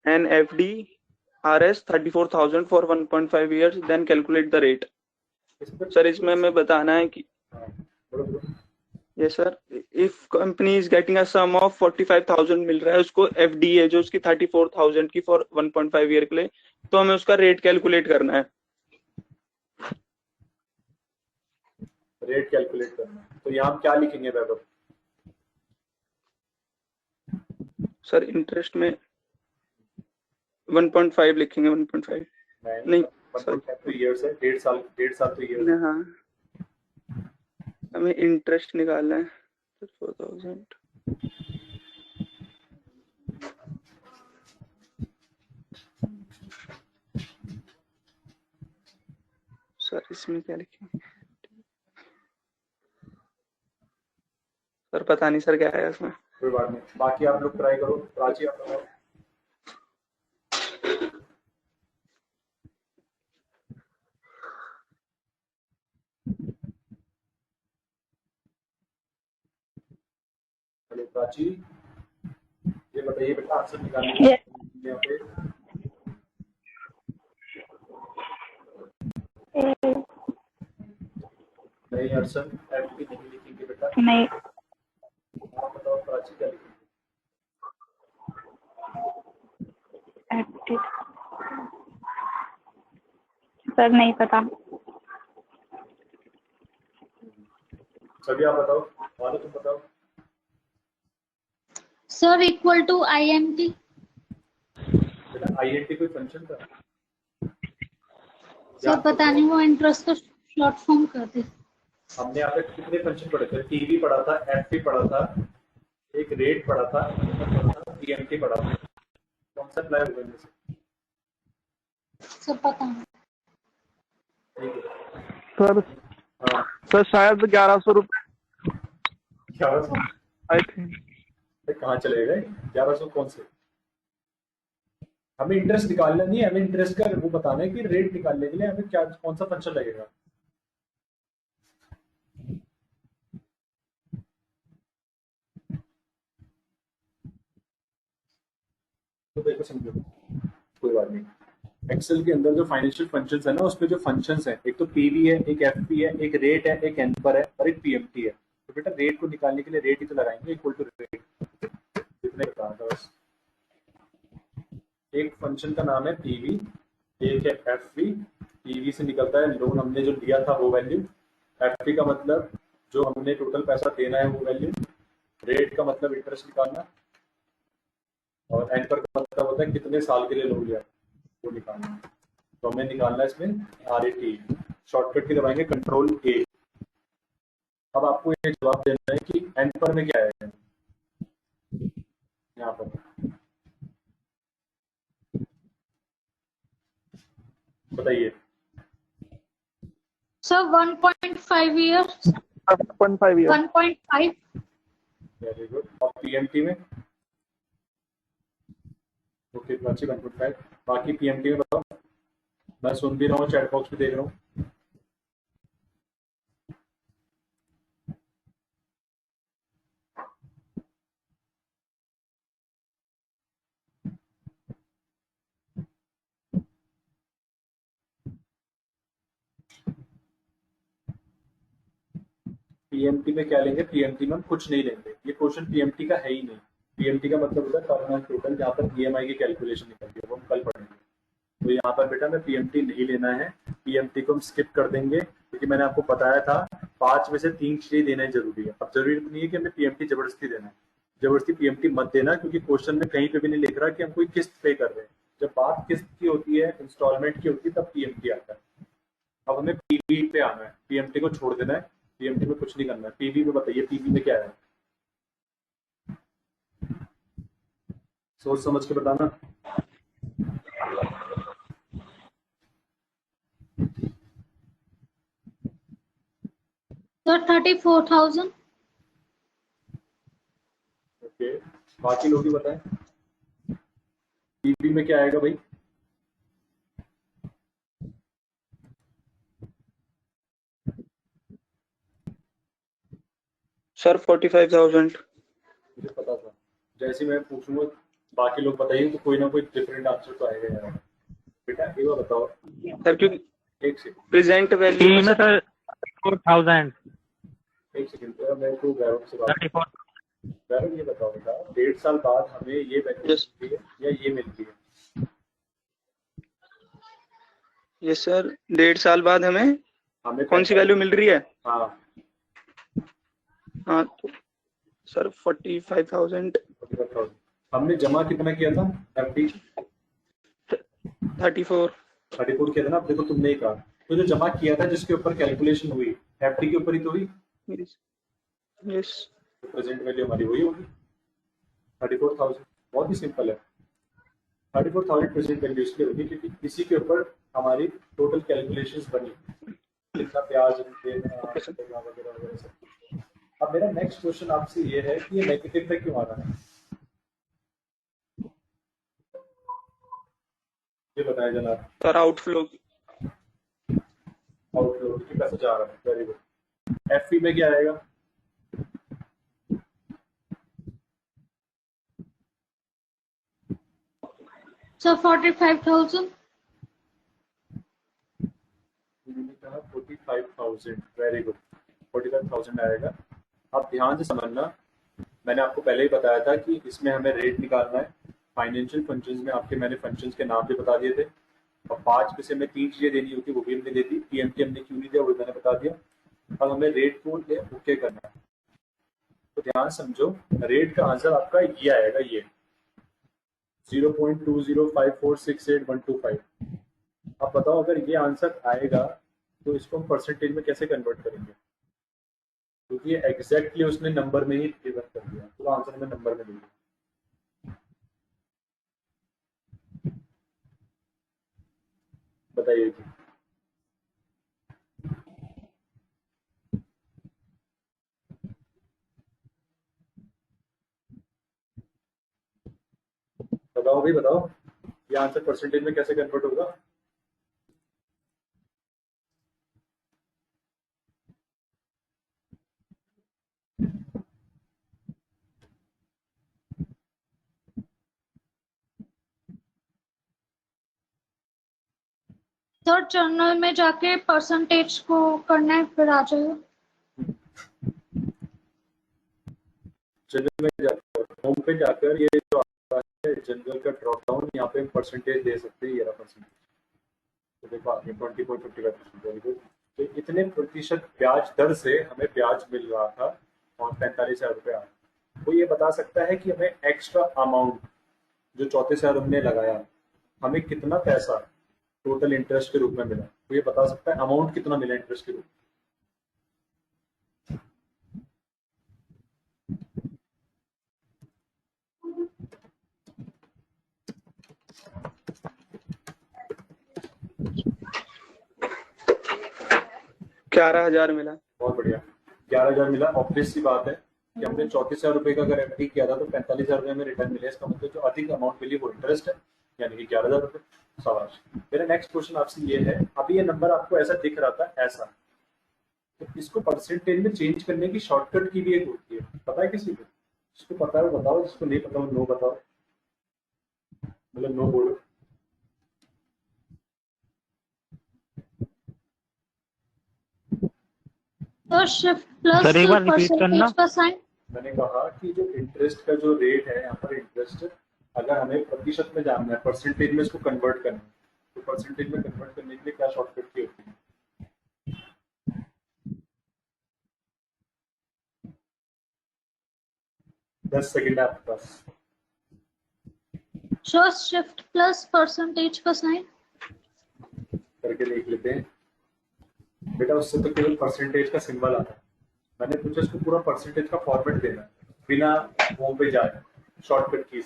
F: and FD Rs 34,000 for 1.5 years, then calculate the rate। Sir इसमें हमें बताना है कि ये sir, if company is getting a sum of 45,000 मिल रहा है उसको, एफडी है जो उसकी 34,000 की फॉर 1.5 ईयर के लिए, तो हमें उसका रेट कैलकुलेट करना है।
A: रेट कैलकुलेट करना है, तो यहाँ हम क्या लिखेंगे वैभव?
F: सर इंटरेस्ट में 1.5 लिखेंगे। 1.5 नहीं
A: 1.5 तो ईयर्स है, 1.5 साल तो ईयर्स है।
F: हाँ, हमें इंटरेस्ट निकालना है 4,000। सर इसमें क्या लिखेंगे सर, पता नहीं सर क्या है इसमें।
A: कोई बात नहीं, बाकी आप लोग ट्राई करो। प्राची आप बताओ। हेलो प्राची, ये बताइए बेटा, आंसर निकालने यहाँ पे। नहीं अर्सन, एफडी नहीं लिखेंगे बेटा।
B: नहीं
A: आप बताओ प्राची क्या लिखेंगे?
B: सर नहीं पता।
A: सभी आप बताओ, वाले तुम बताओ।
C: Sir equal to INT।
A: बेटा आईएनटी कोई फंक्शन था?
C: सर पता नहीं, वो इंटरेस्ट को शॉर्ट फॉर्म करते।
A: हमने यहाँ पे कितने फंक्शन पढ़े थे? टीवी पढ़ा था, एफपी पढ़ा था, एक रेट पढ़ा था, पीएमटी पढ़ा था। कौन सा अप्लाई होगा इनमें से?
C: सर पता नहीं।
A: ठीक है
E: सर
A: हाँ,
E: सर शायद 1100 रुपये
A: 1100
E: आई थिंक।
A: कहाँ चले गए 1100? कौन से? हमें इंटरेस्ट निकालना नहीं है, हमें इंटरेस्ट का वो बताना है कि रेट निकालने के लिए हमें क्या कौन सा फंक्शन लगेगा। तो देखो समझो, कोई बात नहीं। एक्सेल के अंदर जो फाइनेंशियल फंक्शंस है ना, उसमें जो फंक्शंस है, एक तो पीवी है, एक एफपी है, एक रेट है, एक एनपर है और एक पीएमटी है। तो बेटा रेट को निकालने के लिए रेट ही तो लगाएंगे, इक्वल टू रेट। कितने बताना था बस। एक फंक्शन का नाम है पीवी, एक है एफपी। पीवी से निकलता है लोन हमने जो लिया था वो वैल्यू, एफपी का मतलब जो हमने टोटल पैसा देना है वो वैल्यू, रेट का मतलब इंटरेस्ट निकालना, और एनपर का मतलब होता है कितने साल के लिए लोन लिया वो निकालना। तो हमें निकालना है इसमें RAT। शॉर्टकट की दबाएंगे कंट्रोल A। अब आपको ये जवाब देना है कि एनपर में क्या है यहाँ पर। बताइए।
C: Sir 1.5 year.
E: 1.5 year.
C: 1.5।
A: Very good. और पीएमटी में? ओके प्राची 1.5। बाकी पीएमटी में बताओ, मैं सुन भी रहा हूँ, चैट बॉक्स भी देख रहा हूँ। पीएमटी में क्या लेंगे, पीएमटी में हम कुछ नहीं लेंगे, ये क्वेश्चन पीएमटी का है ही नहीं। पीएमटी का मतलब होता है पर मंथ टोटल, जहाँ पर ईएमआई की कैलकुलेशन निकलती है, वो हम कल पढ़ेंगे। तो यहाँ पर बेटा मैं पीएमटी नहीं लेना है, पीएमटी को हम स्किप कर देंगे, क्योंकि मैंने आपको बताया था 5 में से 3 चीजें देना जरूरी है। अब जरूरी नहीं है कि हमें पीएमटी जबरदस्ती देना है, जबरदस्ती पीएमटी मत देना, क्योंकि क्वेश्चन में कहीं पे भी नहीं लिख रहा कि हम कोई किस्त पे कर रहे हैं। जब बात किस्त की होती है, इंस्टॉलमेंट की होती है, तब पीएमटी आता है। अब हमें पीवी पे आना है, पीएमटी को छोड़ देना है, पीएमटी में कुछ नहीं करना है। पीवी में बताइए, पीवी में क्या है, सोच समझ के बताना।
C: सर 34,000।
A: ओके, बाकी लोग भी बताएं, पीवी में क्या आएगा भाई?
F: सर 45,000।
A: मुझे पता था, जैसे मैं पूछूंगा बाकी लोग बताइए तो कोई ना कोई डिफरेंट आंसर तो आएगा यार। बेटा एक बार बताओ,
F: सर क्योंकि
A: एक सेकंड,
F: प्रेजेंट वैल्यू
D: में सर 4,000
A: एक सेकंड, मैं तो वैभव से बात,
D: 34।
A: वैभव ये बताओ बेटा, 1.5 साल बाद हमें ये वैल्यू
F: Yes.
A: मिलती है या ये मिलती है?
F: ये सर 1.5 साल बाद हमें
A: हमें
F: कौन सी वैल्यू मिल रही है?
A: हाँ,
F: हाँ तो सर 45,000
A: 45,000 हमने जमा कितना किया था, एफडी
F: 34।
A: 34 किया था ना। अब देखो तुमने ही कहा, तो जो जमा किया था जिसके ऊपर कैलकुलेशन हुई, एफडी के ऊपर ही तो हुई,
F: यस।
A: तो प्रेजेंट वैल्यू हमारी वही होगी 34,000। बहुत ही सिंपल है, 34,000 प्रेजेंट वैल्यू इसलिए होगी क्योंकि इसी के ऊपर हमारी टोटल कैलकुलेशंस बनी, कितना ब्याज देना वगैरह वगैरह सब कुछ। अब मेरा नेक्स्ट क्वेश्चन आपसे ये है कि ये नेगेटिव पे क्यों आ रहा है, ये बताया जनाब।
F: Sir outflow.
A: आउटफ्लो की पैसा जा रहा है, वेरी गुड। एफई में क्या आएगा?
C: सर 45,000।
A: 45,000, वेरी गुड, 45,000 आएगा। अब ध्यान से समझना, मैंने आपको पहले ही बताया था कि इसमें हमें रेट निकालना है। फाइनेंशियल फंक्शंस में आपके मैंने फंक्शंस के नाम भी बता दिए थे, और 5 में से हमें 3 चीजें देनी होती वो भी हमने दे दी। पीएमटी हमने क्यों नहीं दिया वो मैंने बता दिया। अब हमें रेट को ओके करना है, तो ध्यान समझो, रेट का आंसर आपका ये आएगा, ये 0.205468125। अब बताओ अगर ये आंसर आएगा तो इसको हम परसेंटेज में कैसे कन्वर्ट करेंगे, क्योंकि ये एग्जैक्टली उसने नंबर में ही गिवन कर दिया, पूरा आंसर हमें नंबर में मिल गया। बताइए जी, बताओ भाई बताओ, ये आंसर परसेंटेज में कैसे कन्वर्ट होगा?
C: सर जर्नल में जाके परसेंटेज को करना है, फिर आ जाएगा।
A: जनरल में जाकर, होम पे जाकर ये जो आता है जनरल का ड्रॉप डाउन, यहाँ पे हम परसेंटेज दे सकते हैं, ये रहा परसेंटेज। तो देखो आपने 24.55%, वेरी गुड। तो इतने प्रतिशत ब्याज दर से हमें ब्याज मिल रहा था और 45,000 रुपया। वो ये बता सकता है कि हमें एक्स्ट्रा अमाउंट जो 34,000 हमने लगाया, हमें कितना पैसा टोटल इंटरेस्ट के रूप में मिला, तो ये बता सकता है अमाउंट कितना मिला इंटरेस्ट के रूप में।
F: ग्यारह 11,000 मिला।
A: बहुत बढ़िया, 11,000 मिला। ऑब्वियस सी बात है कि हमने 34,000 रुपए का अगर एफडी किया था तो 45,000 रुपए में रिटर्न मिले, इसका मतलब जो अधिक अमाउंट मिली वो इंटरेस्ट है, यानी कि 11,000 रुपए। शाबाश। मेरा नेक्स्ट क्वेश्चन आपसे ये है, अभी ये नंबर आपको ऐसा दिख रहा था, ऐसा, तो इसको परसेंटेज में चेंज करने की शॉर्टकट की भी एक होती है, पता है किसी को? जिसको पता है वो बताओ, जिसको नहीं पता वो नो बताओ, मतलब नो बोलो।
C: तो शिफ्ट प्लस
D: सर एक बार रिपीट करना।
C: परसेंटेज का साइन।
A: मैंने कहा कि जो इंटरेस्ट का जो रेट है यहाँ पर, इंटरेस्ट अगर हमें प्रतिशत में जानना है, परसेंटेज में इसको कन्वर्ट करना है, तो परसेंटेज में कन्वर्ट करने के लिए क्या शॉर्टकट की होती है? दस सेकेंड आपके पास।
C: शो शिफ्ट प्लस परसेंटेज का साइन।
A: करके देख लेते हैं बेटा। उससे तो केवल परसेंटेज का सिंबल आता है। मैंने पूछा इसको पूरा परसेंटेज का फॉर्मेट देना है बिना होम पे जाए, shortcut keys.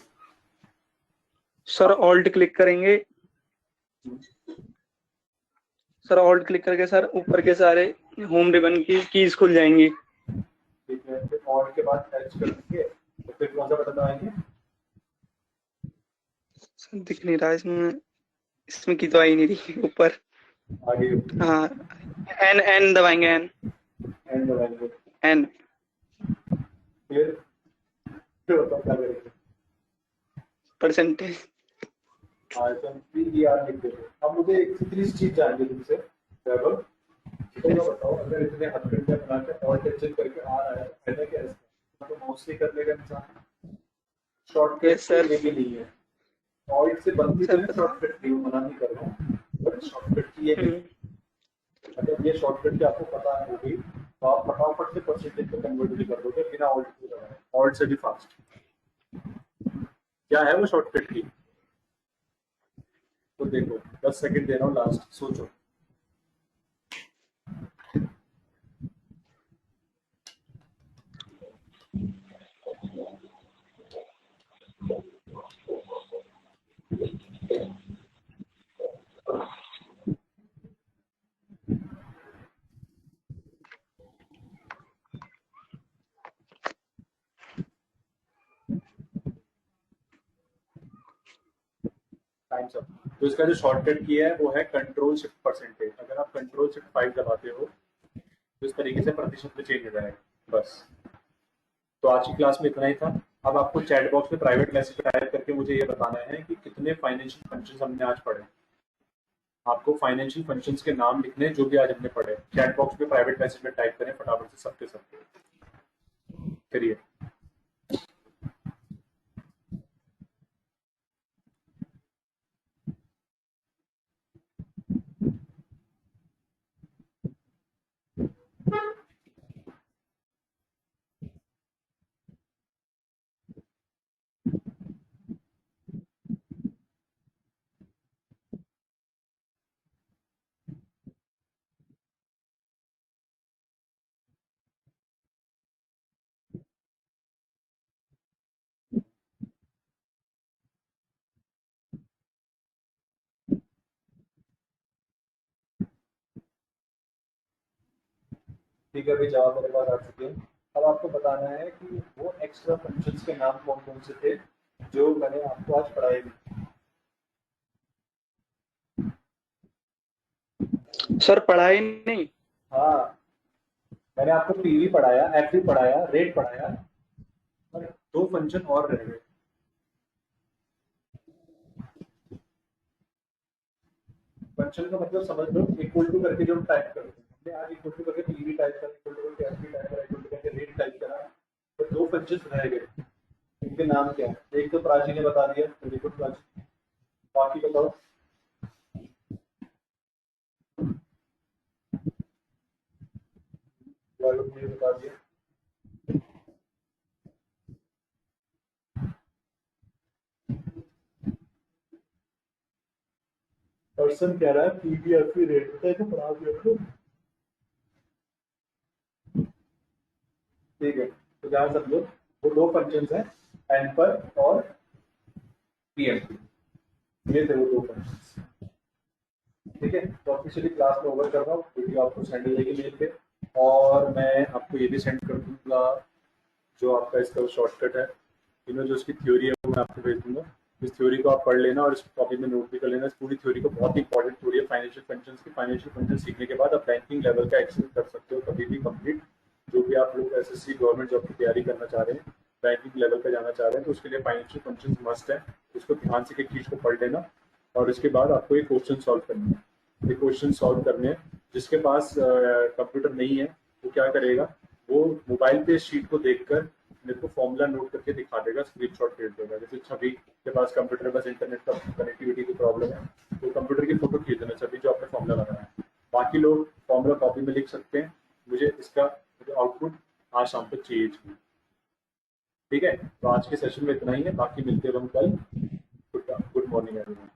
F: Sir alt click करेंगे, सर ऑल्ट क्लिक करके सर ऊपर के सारे होम रिबन की कीज खुल जाएंगी।
A: ठीक है, फिर ऑल्ट के बाद एच कर देंगे, तो फिर कौन सा बटन दबाएंगे?
F: सर दिख नहीं रहा इसमें की तो आई नहीं रही ऊपर।
A: आगे
F: हाँ, एन दबाएंगे,
A: एंड दबाएंगे,
F: एन।
A: फिर बताओ क्या करेंगे?
F: परसेंटेज।
A: आइटम पीईआर लिख देंगे। अब मुझे एक तीसरी चीज जाननी है तुमसे वैभव, तो बताओ अगर इतने हथकंडे बना के ऑल्ट एच करके आ रहा है तो फायदा क्या है इसका? तो मोस्टली कर लेगा इंसान। शॉर्टकट सर ये भी नहीं है, ऑल्ट से बनती है शॉर्टकट की, मना नहीं कर रहा हूँ, बट शॉर्टकट की ये नहीं। अगर ये शॉर्टकट की आपको पता होगी तो आप फटाफट से परसेंटेज में कन्वर्ट भी कर दोगे बिना ऑल्ट के दबाए, ऑल्ट से भी फास्ट। क्या है वो शॉर्टकट की? तो देखो 10 सेकंड दे रहा हूँ लास्ट, सोचो। Times up. तो इसका जो शॉर्टकट की है वो है कंट्रोल शिफ्ट परसेंटेज। अगर आप कंट्रोल शिफ्ट 5 दबाते हो तो इस तरीके से प्रतिशत में चेंज हो जाएगा। बस, तो आज की क्लास में इतना ही था। अब आपको चैट बॉक्स में प्राइवेट मैसेज टाइप करके मुझे ये बताना है कि कितने फाइनेंशियल फंक्शंस हमने आज पढ़े। आपको फाइनेंशियल फंक्शंस के नाम लिखने जो भी आज हमने पढ़े, चैट बॉक्स में प्राइवेट मैसेज में टाइप करें फटाफट से सबके सब। करिए। ठीक है भाई, जवाब मेरे पास आ चुके हैं। अब आपको बताना है कि वो एक्स्ट्रा फंक्शंस के नाम कौन कौन से थे जो मैंने आपको आज पढ़ाए भी।
F: सर पढ़ाई नहीं।
A: हाँ, मैंने आपको पीवी पढ़ाया, एफवी पढ़ाया, रेट पढ़ाया, और 2 फंक्शन और रह गए। फंक्शन का मतलब समझ लो, इक्वल टू करके जो हम टाइप करते हैं। हमने आज इक्वल टू करके पीवी टाइप करा, इक्वल टू करके एफवी टाइप करा, इक्वल टू करके रेट टाइप करा, तो 2 फंक्शन रह गए। इनके नाम क्या है? एक तो प्राची ने बता दिया, तो देखो प्राची, बाकी बताओ। ने बता दिया। पर्सन कह रहा है पीवीएफपी रेट होता है तो पढ़ा दिया तो ठीक है। तो ध्यान समझो, वो 2 फंक्शंस हैं, एन पर और पीएमपी, ये थे वो 2 फंक्शंस। ठीक है, तो ऑफिशियली क्लास में ओवर कर रहा हूँ, वीडियो आपको सेंड हो जाएगी मेल पे, और मैं आपको ये भी सेंड कर दूंगा जो आपका इसका शॉर्टकट है, जो इसकी थ्योरी है वो मैं आपको भेज दूंगा। इस थ्योरी को आप पढ़ लेना और इस टॉपिक में नोट भी कर लेना। इस पूरी थ्योरी को, बहुत इंपॉर्टेंट थ्योरी है फाइनेंशियल फंक्शंस की। फाइनेंशियल फंक्शन सीखने के बाद आप बैंकिंग लेवल का एक्सेस कर सकते हो कभी भी कंप्लीट। जो भी आप लोग एसएससी गवर्नमेंट जॉब की तैयारी करना चाह रहे हैं, बैंकिंग लेवल पे जाना चाह रहे हैं, तो उसके लिए फाइनेंशियल फंक्शंस मस्ट है। इसको ध्यान से एक चीज़ को पढ़ लेना, और इसके बाद आपको ये क्वेश्चन सॉल्व करना है। ये क्वेश्चन सॉल्व करने हैं, जिसके पास कंप्यूटर नहीं है वो क्या करेगा, वो मोबाइल पे शीट को देखकर मेरे को फॉर्मूला नोट करके दिखा देगा, स्क्रीनशॉट भेज देगा। जैसे छवि के पास कंप्यूटर के पास इंटरनेट का कनेक्टिविटी की प्रॉब्लम है, तो कंप्यूटर की फोटो खींच देना छवि जो आपने फॉर्मूला बनाया है। बाकी लोग फॉर्मूला कॉपी में लिख सकते हैं, मुझे इसका आउटपुट आज शाम तक चाहिए। ठीक है, तो आज के सेशन में इतना ही है, बाकी मिलते हैं हम कल। Good morning everyone.